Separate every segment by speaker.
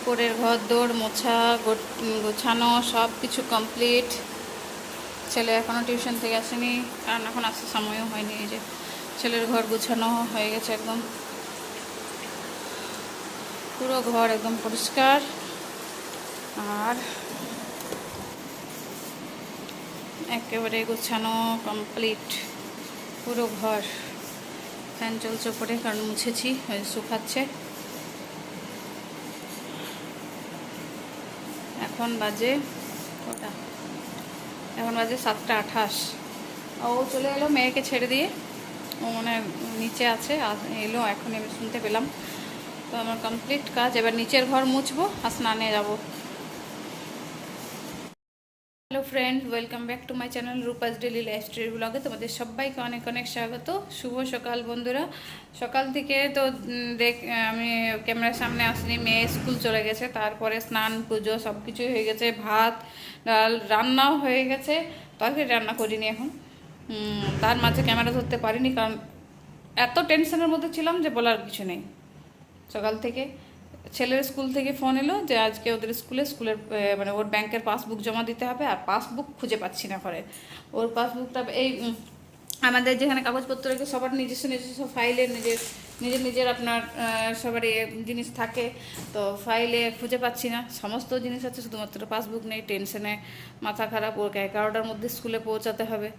Speaker 1: উপরের ঘর দৌড় মোছা গোছানো সব কিছু কমপ্লিট। ছেলে এখনও টিউশন থেকে আসেনি, কারণ এখন আসার সময়ও হয়নি। এই যে ছেলের ঘর গোছানো হয়ে গেছে, একদম পুরো ঘর একদম পরিষ্কার। আর একেবারে গোছানো কমপ্লিট পুরো ঘর। ফ্যান চলছে উপরে, কারণ মুছেছি, শুকাচ্ছে। এখন বাজে কটা? এখন বাজে 7:28। ও চলে এলো মেয়েকে ছেড়ে দিয়ে, ও মানে নিচে আছে, এলো এখন, এবার শুনতে পেলাম। তো আমার কমপ্লিট কাজ। এবার নিচের ঘর মুছবো আর স্নানে যাবো। Hello friend, welcome back to my channel Rupa's daily lifestyle ব্লগে তোমাদের সবাইকে অনেক অনেক স্বাগত। শুভ সকাল বন্ধুরা। সকাল থেকে তো আমি ক্যামেরার সামনে আসিনি, মেয়ে স্কুল চলে গেছে, তারপরে স্নান পুজো সব কিছুই হয়ে গেছে, ভাত ডাল রান্নাও হয়ে গেছে, তরকারি রান্না করিনি এখন। তার মাঝে ক্যামেরা ধরতে পারিনি, কারণ এত টেনশনের মধ্যে ছিলাম যে বলার কিছু নেই। সকাল থেকে ছেলের স্কুল থেকে ফোন এলো যে আজকে ওদের স্কুলের মানে ওর ব্যাংকের পাসবুক জমা দিতে হবে, আর পাসবুক খুঁজে পাচ্ছি না ঘরে। ওর পাসবুকটা এই আমাদের যেখানে কাগজপত্র রেখে সবার নিজস্ব নিজস্ব ফাইলে নিজের আপনার সবারই জিনিস থাকে, তো ফাইলে খুঁজে পাচ্ছি না। সমস্ত জিনিস আছে, শুধুমাত্র পাসবুক নেই। টেনশনে মাথা খারাপ। ওকে 11টার মধ্যে স্কুলে পৌঁছাতে হবে।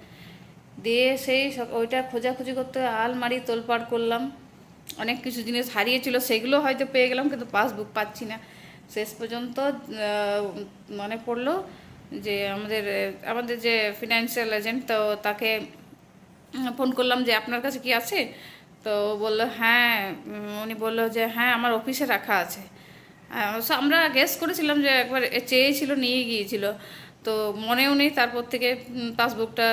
Speaker 1: দিয়ে সেই ওইটা খোঁজাখুঁজি করতে আলমারি তোলপাড় করলাম। অনেক কিছু জিনিস হারিয়েছিল, সেগুলো হয়তো পেয়ে গেলাম, কিন্তু পাসবুক পাচ্ছি না। শেষ পর্যন্ত মনে পড়লো যে আমাদের যে ফিনান্সিয়াল এজেন্ট, তো তাকে ফোন করলাম যে আপনার কাছে কি আছে। তো বললো হ্যাঁ, উনি বললো যে হ্যাঁ আমার অফিসে রাখা আছে। আমরা গেস করেছিলাম যে একবার চেয়েছিল, নিয়ে গিয়েছিল, তো মনেও নেই। তারপর থেকে পাসবুকটা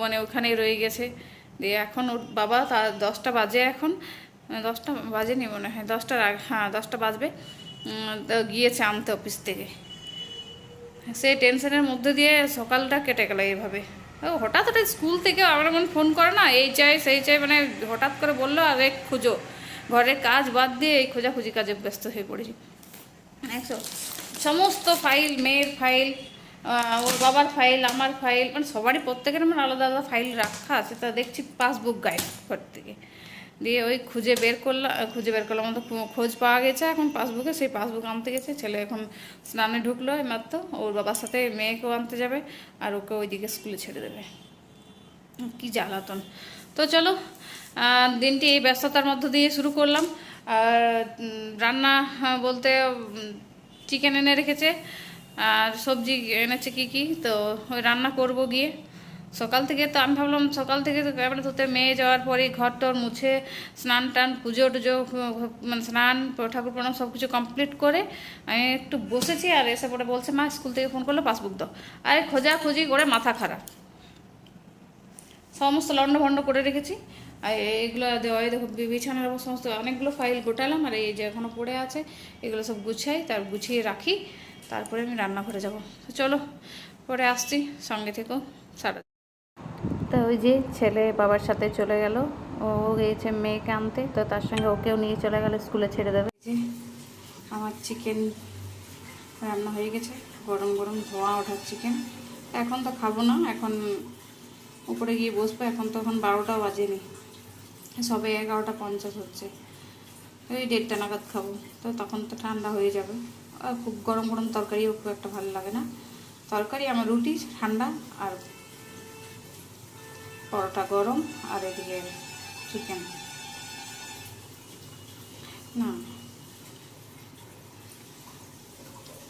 Speaker 1: মানে ওখানেই রয়ে গেছে। দিয়ে এখন ওর বাবা, তার 10টা বাজে এখন, 10টা বাজেনি মনে হয়, 10টার আগে, হ্যাঁ 10টা বাজবে, তো গিয়েছে আনতে অফিস থেকে। সেই টেনশনের মধ্যে দিয়ে সকালটা কেটে গেল এইভাবে। হঠাৎ হঠাৎ স্কুল থেকে আমার মনে ফোন করে না, এই চাই সেই চাই, মানে হঠাৎ করে বললো আর এক খুঁজো। ঘরের কাজ বাদ দিয়ে এই খোঁজাখুঁজি কাজে ব্যস্ত হয়ে পড়েছি। সমস্ত ফাইল, মেয়ের ফাইল, ওর বাবার ফাইল, আমার ফাইল, মানে সবারই প্রত্যেকের আমার আলাদা আলাদা ফাইল রাখা আছে। তা দেখছি পাসবুক গায়েব ঘর থেকে। দিয়ে ওই খুঁজে বের করলাম, তো খোঁজ পাওয়া গেছে এখন পাসবুকে। সেই পাসবুক আনতে গেছে ছেলে, এখন স্নানে ঢুকলো এইমাত্র। ওর বাবার সাথে মেয়েকেও আনতে যাবে, আর ওকে ওইদিকে স্কুলে ছেড়ে দেবে। কি জ্বালাতন। তো চলো, দিনটি এই ব্যস্ততার মধ্য দিয়ে শুরু করলাম। আর রান্না বলতে চিকেন এনে রেখেছে, আর সবজি এনেছে কি কি, তো ওই রান্না করব গিয়ে। সকাল থেকে তো আমি ভাবলাম, সকাল থেকে তো ক্যামেরা ধরতে মেয়ে যাওয়ার পরেই ঘর টর মুছে স্নান টান পুজো টুজো, মানে স্নান ঠাকুর প্রণাম সব কিছু কমপ্লিট করে আমি একটু বসেছি। আর এসে পরে বলছে মা স্কুল থেকে ফোন করলো পাসবুক দাও। আরে খোঁজাখুঁজি করে মাথা খারাপ, সমস্ত লণ্ডভণ্ড করে রেখেছি। আর এইগুলো দেওয়াই দেখো, বিছানার সমস্ত অনেকগুলো ফাইল গোটালাম, আর এই যে এখনও পড়ে আছে এগুলো সব গুছাই, গুছিয়ে রাখি, তারপরে আমি রান্নাঘরে যাব। তো চলো, পরে আসছি, সঙ্গে থেকো সারা। তো ওই যে ছেলে বাবার সাথে চলে গেল, ও গিয়েছে মেয়েকে আনতে, তো তার সঙ্গে ওকেও নিয়ে চলে গেল, স্কুলে ছেড়ে দেবে। যে আমার চিকেন রান্না হয়ে গেছে, গরম গরম ধোঁয়া ওঠার চিকেন। এখন তো খাবো না, এখন উপরে গিয়ে বসবো। এখন 12টা বাজেনি, সবে 11:50 হচ্ছে। ওই 1:30 নাগাদ খাবো, তো তখন তো ঠান্ডা হয়ে যাবে। আর খুব গরম গরম তরকারিও খুব একটা ভালো লাগে না। তরকারি আমার রুটি ঠান্ডা, আর পরোটা গরম, আর এদিকে চিকেন না।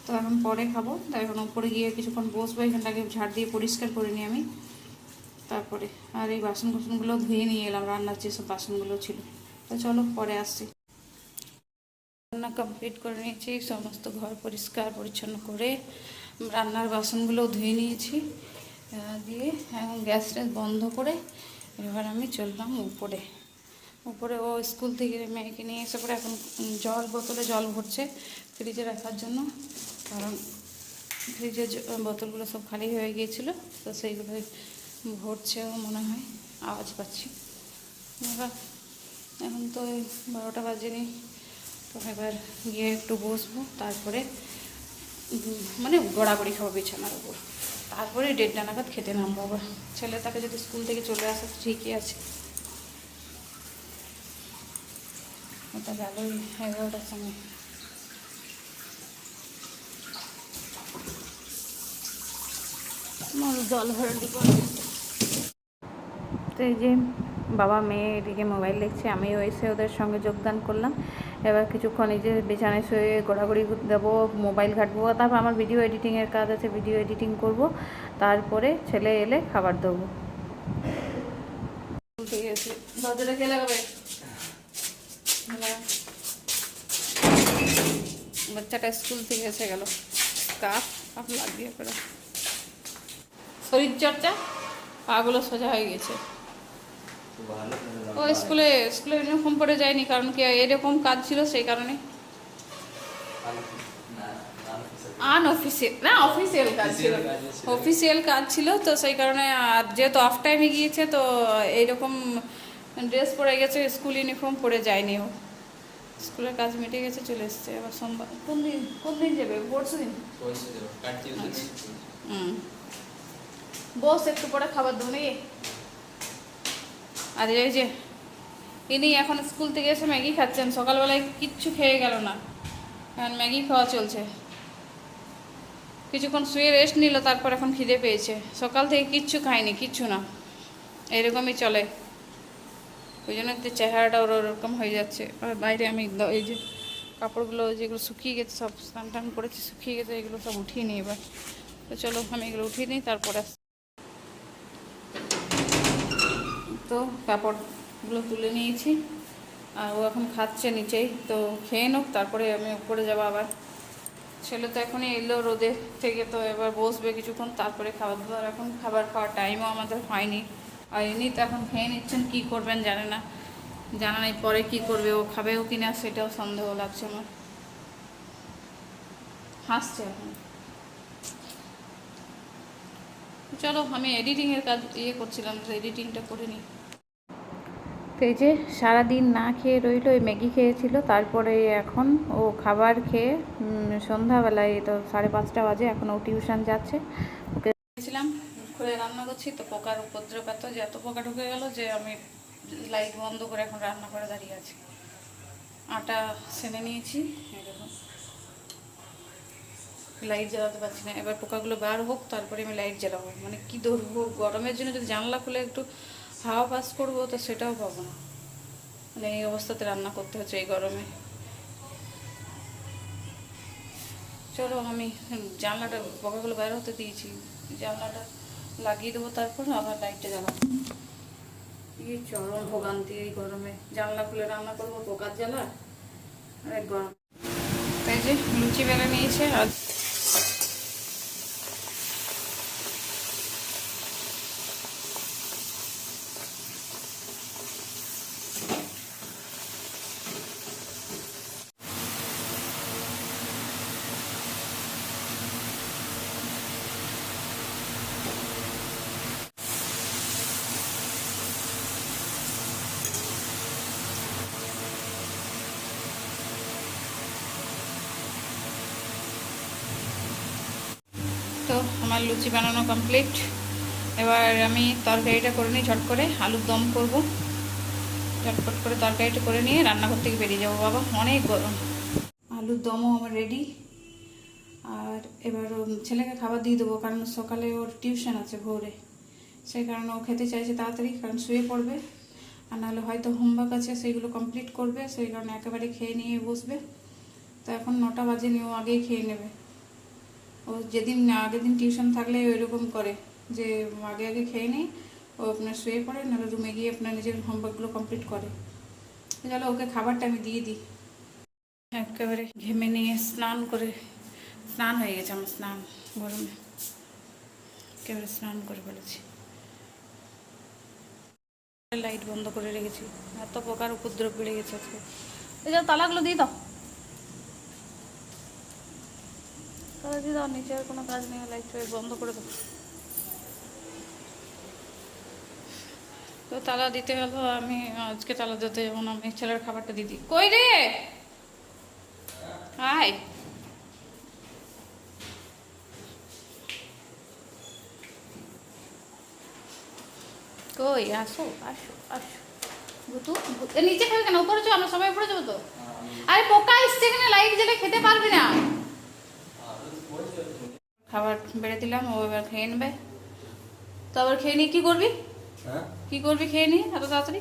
Speaker 1: তো এখন পরে খাবো, তাই এখন উপরে গিয়ে কিছুক্ষণ বসবো। এখানটাকে ঝাড় দিয়ে পরিষ্কার করে নিই আমি, তারপরে। আর এই বাসনগুলো ধুয়ে নিয়ে এলাম, রান্নার যেসব বাসনগুলো ছিল। তো চলো পরে আসছি। রান্না কমপ্লিট করে নিয়েছি, সমস্ত ঘর পরিষ্কার পরিচ্ছন্ন করে রান্নার বাসনগুলো ধুয়ে নিয়েছি। দিয়ে এখন গ্যাসটা বন্ধ করে এবার আমি চললাম উপরে ও স্কুল থেকে মেয়েকে নিয়ে এসে পরে এখন বোতলে জল ভরছে ফ্রিজে রাখার জন্য, কারণ ফ্রিজের বোতলগুলো সব খালি হয়ে গিয়েছিলো, তো সেইগুলোই ভরছেও মনে হয়, আওয়াজ পাচ্ছি। এবার এখন তো 12টা বাজেনি, তো এবার গিয়ে একটু বসবো, তারপরে মানে গড়াগড়ি খাবো বিছানার উপর, তারপরে 1:30 নাগাদ খেতে নামবো। আবার ছেলে তাকে যদি স্কুল থেকে চলে আসে ঠিকই আছে। ওটা গেল 11টার সময়। জল ভরে দিব। তো এই যে বাবা মেয়ে এদিকে মোবাইল দেখছে, আমিও এসে ওদের সঙ্গে যোগদান করলাম। এবার কিছুক্ষণ এই যে বিছানায় শুয়ে ঘোরাঘুরি দেবো, মোবাইল ঘাটবো, তারপর আমার ভিডিও এডিটিংয়ের কাজ আছে, ভিডিও এডিটিং করব, তারপরে ছেলে এলে খাবার দেবো। ঠিক আছে, দরজাটা কে লাগাবে? বাচ্চাটা স্কুল থেকে এসে গেল, কাপ কাপ লাগিয়ে করে শরীরচর্চা, পাগুলো সোজা হয়ে গেছে। ও স্কুলে ইউনিফর্ম পরে যায়নি, কারণ কি এরকম কাজ ছিল, সেই কারণে। অফিসিয়াল কাজ ছিল, অফিসিয়াল কাজ ছিল, তো সেই কারণে। আর যেহেতু অফ টাইমে গিয়েছে, তো এইরকম ড্রেস পরে গেছে, স্কুল ইউনিফর্ম পরে যায়নি ও। স্কুলের কাজ মিটে গেছে, চলে এসছে। এবার সোমবার কোন দিন যাবে? পরশু দিন। বস একটু পরে খাবার দেবো নাকি? আর এই যে ইনি এখন স্কুল থেকে এসে ম্যাগি খাচ্ছেন, সকালবেলায় কিচ্ছু খেয়ে গেল না, এখন ম্যাগি খাওয়া চলছে। কিছুক্ষণ শুয়ে রেস্ট নিল, তারপর এখন খিদে পেয়েছে। সকাল থেকে কিচ্ছু খায়নি, কিচ্ছু না, এরকমই চলে। ওই জন্য তো চেহারাটা ওরকম হয়ে যাচ্ছে। আর বাইরে আমি এই যে কাপড়গুলো যেগুলো শুকিয়ে গেছে, সব স্নান টান করেছি, শুকিয়ে গেছে, এগুলো সব উঠিয়ে নিই এবার। তো চলো আমি এগুলো উঠিয়ে নিই, তারপরে তো কাপড়গুলো তুলে নিয়েছি, আর ও এখন খাচ্ছে নিচেই। তো খেয়ে নোক, তারপরে আমি উপরে যাবো আবার। ছেলে তো এখনই এলো রোদে থেকে, তো এবার বসবে কিছুক্ষণ, তারপরে খাবার দাবার। এখন খাবার খাওয়ার টাইমও আমাদের হয়নি, আর এমনি তো এখন খেয়ে নিচ্ছেন, কী করবেন জানে না, জানা নেই পরে কী করবে, ও খাবেও কি না সেটাও সন্দেহ লাগছে আমার। হাসছে এখন। চলো আমি এডিটিংয়ের কাজ করছিলাম, তো এডিটিংটা করে নিই। তো এই যে সারাদিন না খেয়ে রইল, ওই ম্যাগি খেয়েছিল, তারপরে এখন ও খাবার খেয়ে সন্ধ্যাবেলায়, তো 5:30 বাজে, এখন ও টিউশন যাচ্ছে। ওকে গেছিলাম, খুলে রান্না করছি, তো পোকার উপদ্রব এত, যে এত পোকা ঢুকে গেল যে আমি লাইট বন্ধ করে এখন রান্না করে দাঁড়িয়ে আছি। আটা সেনে নিয়েছি, এরকম লাইট জ্বালাতে পারছি না। এবার পোকাগুলো বার হোক, তারপরে আমি লাইট জ্বালাবো। মানে কি ধরবো, গরমের জন্য যদি জানলা খুলে একটু হাওয়া পাস করবো, তো সেটাও পাবো না। মানে এই অবস্থাতে রান্না করতে হচ্ছে এই গরমে। চলো আমি জানলাটা, পোকাগুলো বাইরে হতে দিয়েছি, জানলাটা লাগিয়ে দেবো, তারপর আবার লাইটটা জ্বালাবো। এই চরম ভোগান্তি এই গরমে, জানলা খুলে রান্না করবো, পোকার জ্বালা আর এক গরম। তাই যে লুচি বেলে নিয়েছে। আর তো আমার লুচি বানানো কমপ্লিট। এবার আমি তরকারিটা করে নিই, ঝট করে আলুর দম করবো। ঝটপট করে তরকারিটা করে নিয়ে রান্নাঘর থেকে বেরিয়ে যাবো। বাবা অনেক গরম। আলুর দমও আমার রেডি। আর এবার ছেলেকে খাবার দিয়ে দেবো, কারণ সকালে ওর টিউশন আছে ভোরে, সেই কারণে ও খেতে চাইছে তাড়াতাড়ি, কারণ শুয়ে পড়বে। আর নাহলে হয়তো হোমওয়ার্ক আছে, সেইগুলো কমপ্লিট করবে, সেই কারণে একেবারে খেয়ে নিয়ে বসবে। তো এখন 9টা বাজেনি, ও আগেই খেয়ে নেবে। ও যেদিন আগের দিন টিউশন থাকলে ওইরকম করে, যে আগে আগে খেয়ে নেই, ও আপনার শুয়ে পড়ে, নাহলে রুমে গিয়ে আপনার নিজের হোমওয়ার্কগুলো কমপ্লিট করে। চলো ওকে খাবারটা আমি দিয়ে দিই। একেবারে ঘেমে নিয়ে স্নান হয়ে গেছে আমার, স্নান গরমে একেবারে স্নান করে ফেলেছি। লাইট বন্ধ করে রেখেছি, এত পোকার উপদ্রব বেড়ে গেছে আজকে। এই যাও তালাগুলো দিয়ে দাও, তালা দিয়ে দাও, নিচে আর কোনো কাজ নেই, লাইট বন্ধ করে দাও। তো তালা দিতে হলো, আমি আজকে তালা দিতে যাবো না, আমি ছেলের খাবারটা দিয়ে দিই। কই রে আয় কই আসো আসো আসো ভুতু নিচে খাবে কেন উপরে যাও আমরা সবাই উপরে যাবো তো আরে পোকা এসছে এখানে লাইট জ্বেলে খেতে পারবি না খাবার বেড়ে দিলাম ও এবার খেয়ে নেবে তো আবার খেয়ে নিয়ে কি করবি কি করবি খেয়ে নিয়ে এত তাড়াতাড়ি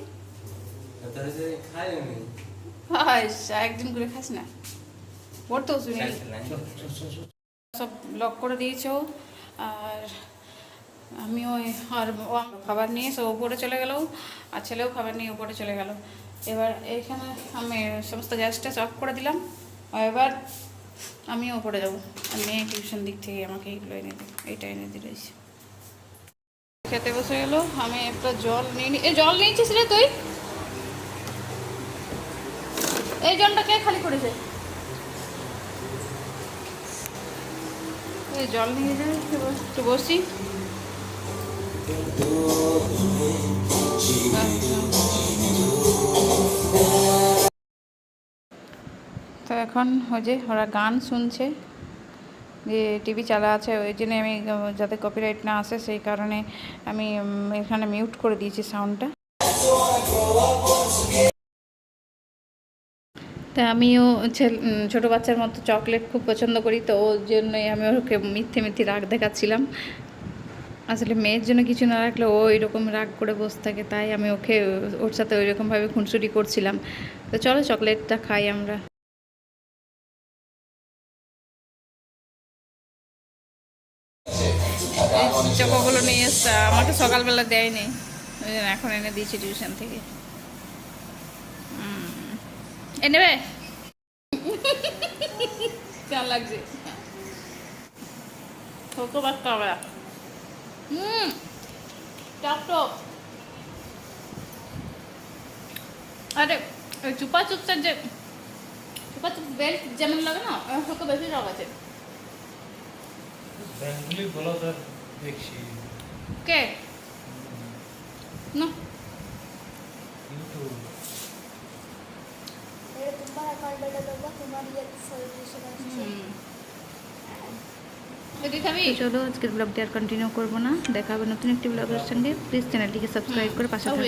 Speaker 1: একদিন করে খাস না পড়তেও শুনি সব লক করে দিয়েছ আর আমিও আর খাবার নিয়ে সব উপরে চলে গেল আর ছেলেও খাবার নিয়ে উপরে চলে গেল এবার এইখানে আমি সমস্ত গ্যাসটা অফ করে দিলাম আর এবার আমিও উপরে যাবো আর মেয়ে টিউশন দিক থেকে আমাকে এইগুলো এনে দিই এইটা এনে দিয়ে রয়েছে খেতে বসে গেল আমি একটা জল নিয়ে নি এই জল নিয়েছিস রে তুই এই জলটা কে খালি করেছে এই জল নিয়ে যায় একটু বসি তো এখন ওই যে ওরা গান শুনছে যে টিভি চালা আছে ওই জন্য আমি যাতে কপিরাইট না আসে সেই কারণে আমি এখানে মিউট করে দিয়েছি সাউন্ডটা তা আমিও ছোটো বাচ্চার মতো চকলেট খুব পছন্দ করি তো ওর জন্যই আমি ওকে মিথ্যে মিথ্যে রাগ দেখাচ্ছিলাম আসলে মেয়ের জন্য কিছু না রাখলে ও এরকম রাগ করে বসে থাকে তাই আমি ওকে ওর সাথে ওই রকমভাবে খুনসুটি করছিলাম তো চলো চকলেটটা খাই আমরা চকোগুলো নিয়ে এসছে আমাকে সকালবেলা দেয়নি ওই জন্য এখন এনে দিয়েছি টিউশন থেকে এ নেবে কেমন লাগছে ছোটো বাচ্চা হবে টক টক আরে ওই চুপা চুপচার যে চুপা চুপ বেল্ট যেমন লাগে না ওর বেশি রক আছে
Speaker 2: বেঙ্গলি ব্লগার দেখছি
Speaker 1: কে না
Speaker 2: ইউটিউব
Speaker 1: চলো আজকের ব্লগটি আর কন্টিনিউ করবো না দেখা হবে নতুন একটি ব্লগের সঙ্গে প্লিজ চ্যানেলটিকে সাবস্ক্রাইব করে পাশে থাকবেন